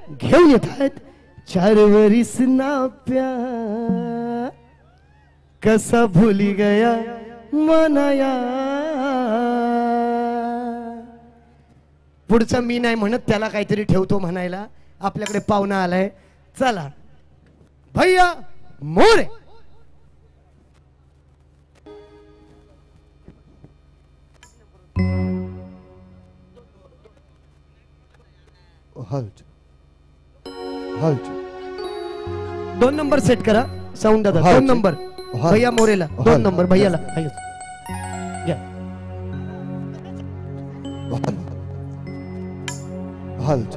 घेऊन येत आहेत 4 वरिस ना प्यार कसा भूली गया मनाया. पुढचा मी नाही म्हणत, त्याला काहीतरी ठेवतो म्हणायला. आपल्याकडे पाहुणा आलाय, चला भैया मोरे. हल्ट हल्ट 2 नंबर सेट करा साऊंड दादा. 2 नंबर भैया मोरेला 2 नंबर भैयाला घ्या. हल्ट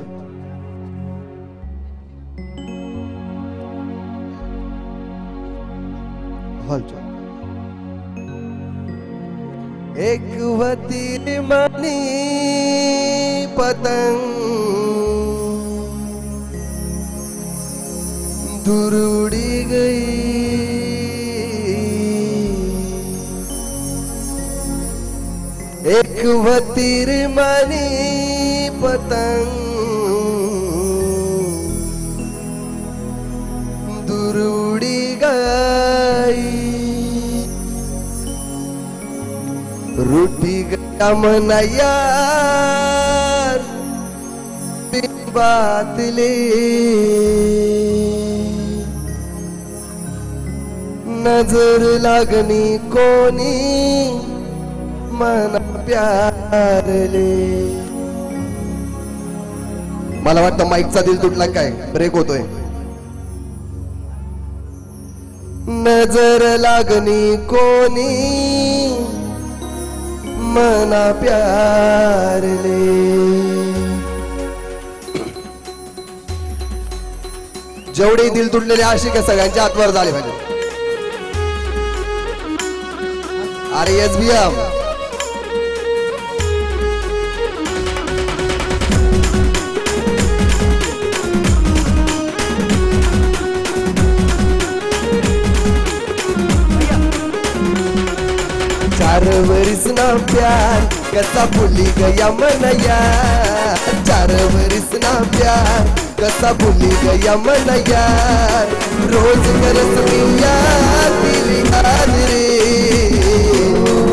हल्ट. एक वती मनी पतंग दूर उड़ी गई. एक वतीर मनी पतंग दूर उड़ी गई. रूठी गया मन यार बिन बात ले. नजर लागनी कोणी मन प्यारले. मला वाटतं माईकचा दिल तुटला काय, ब्रेक होतोय. नजर लागनी कोणी मना प्यारले. जेवढे दिल तुटलेले आशिक आहे सगळ्यांच्या हातवर झाले पाहिजे. अरे येस भैया चार वरिस ना प्यार कसा भूली गया मन यार. 4 वरिस ना प्यार कसा भूली गया मन यार. रोज करस मी याद दिल याद रे.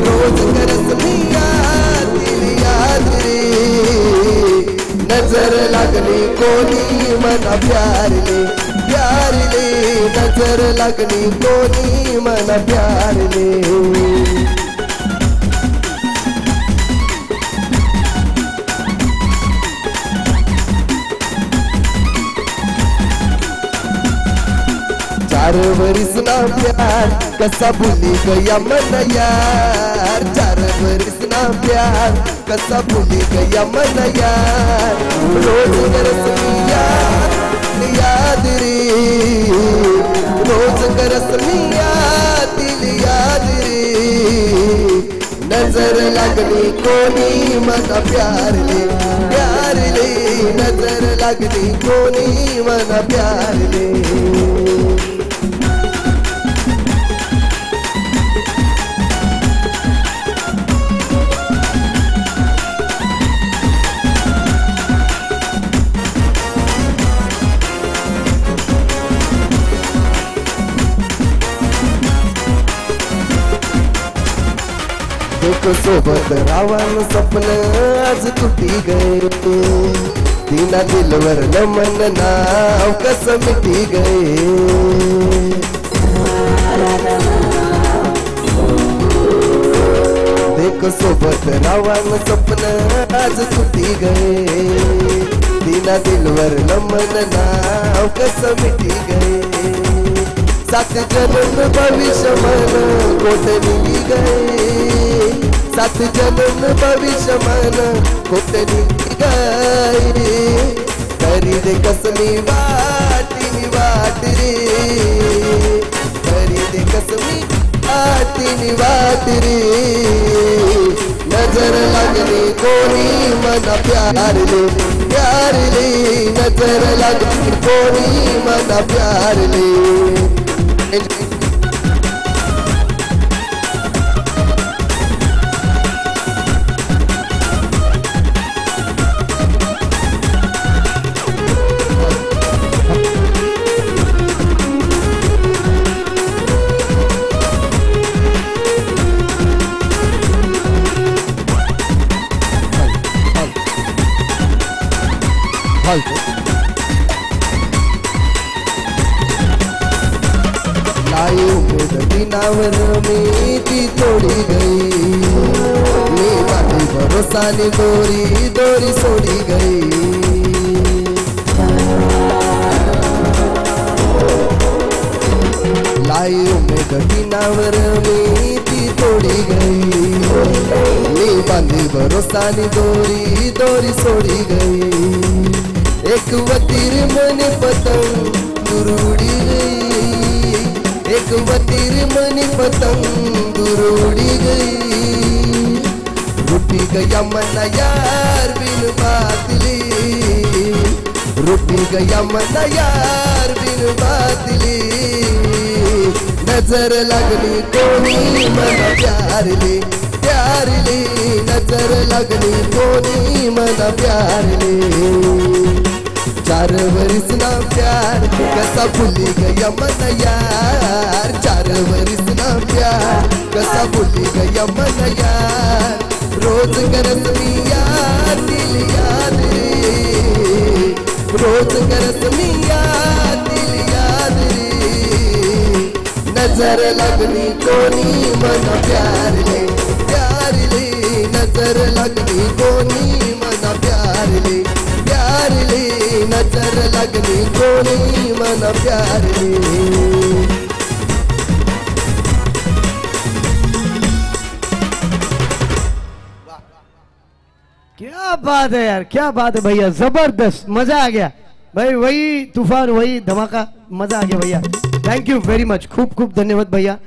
रोज करस मी याद दिल याद रे. नजर लागली कोणी मना प्यारले प्यारले. नजर लागली कोणी मना प्यारले. चार वरिस ना प्यार कसा भूली गया मन यार. 4 वरिस ना प्यार कसा भूली गया मन यार. रोज करस मी याद याद रे. रोज करस मी याद याद रे. नजर लागली कोणी मना प्यारले प्यारले. नजर लागली कोणी मना प्यारले. सोबत रावण स्वप्न आज तुटी गए. तिना दिलवर मन नाव कस मिटी गए. देख सोबत रावण स्वप्न आज तुटी गए. तिना दिलवर मन नाव कस मिटी गए. 7 जन्म भविष्य मन कोट निघी गए. 7 जन्म भविष्य मन कोट निघी गए. करी दे कसमी वाटी वाट रे. करी दे कसमी वाटी वाट रे. नजर लागली कोणी मना प्यारले प्यारले. नजर लागली कोणी मना प्यारले. चालतं. लाई उमेद दिनावर मी ती तोडी गई, मी बांधी भरोसाने दोरी दोरी सोडी गई. लाई उमेद दिनावर मी ती तोडी गई, मी बांधी भरोसाने दोरी दोरी सोडी गई. एक वतीर मने पतंग दूर उडी गई, एक वतीर मनी पतंग दूर उड़ी गई. रुठी गया मना यार बिन बादली, रुठी गया मना यार बिन बादली. नजर लगनी कोणी मना प्यारली प्यारली, नजर लगनी कोणी मना प्यारली. 4 वरिस ना प्यार कसा भुली गया मन यार, 4 वरिस ना प्यार कसा भुली गया मन यार. रोज करत मी याद दिल याद रे, रोज करत मी याद दिल याद रे. नजर लगनी कोणी मन प्यार ले प्यार ले, नजर लगनी कोणी मन प्यार ले प्यार ले. नजर लगनी कोणी मन प्यार ले. क्या बात है यार, क्या बात है भैया, जबरदस्त, मजा आ गया भाई. वही तूफान वही धमाका, मजा आ गया भैया. थँक यू व्हेरी मच, खूप खूप धन्यवाद भैया.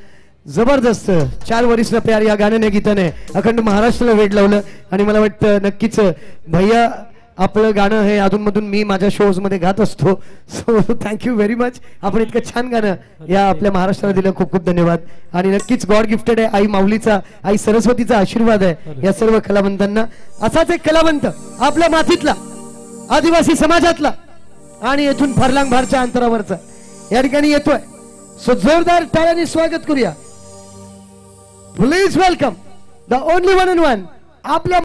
जबरदस्त. 4 वरिस ना प्यार या गाण्याने गीताने अखंड महाराष्ट्राला वेड लावलं. आणि मला वाटतं नक्कीच भैया आपलं गाणं हे अधूनमधून मी माझ्या शोज मध्ये गात असतो. So thank you very much. आपण इतकं छान गाणं या आपल्या महाराष्ट्राला दिलं, खूप खूप धन्यवाद. आणि नक्कीच गॉड गिफ्टेड आहे. आई माऊलीचा, आई सरस्वतीचा आशीर्वाद आहे या सर्व कलावंतांना. असाच एक कलावंत आपल्या मातीतला, आदिवासी समाजातला आणि येथून फरलांग भारच्या अंतरावरचा या ठिकाणी येतोय. सो जोरदार टाळ्यांनी स्वागत करूया. Please welcome the only one and one आपल्या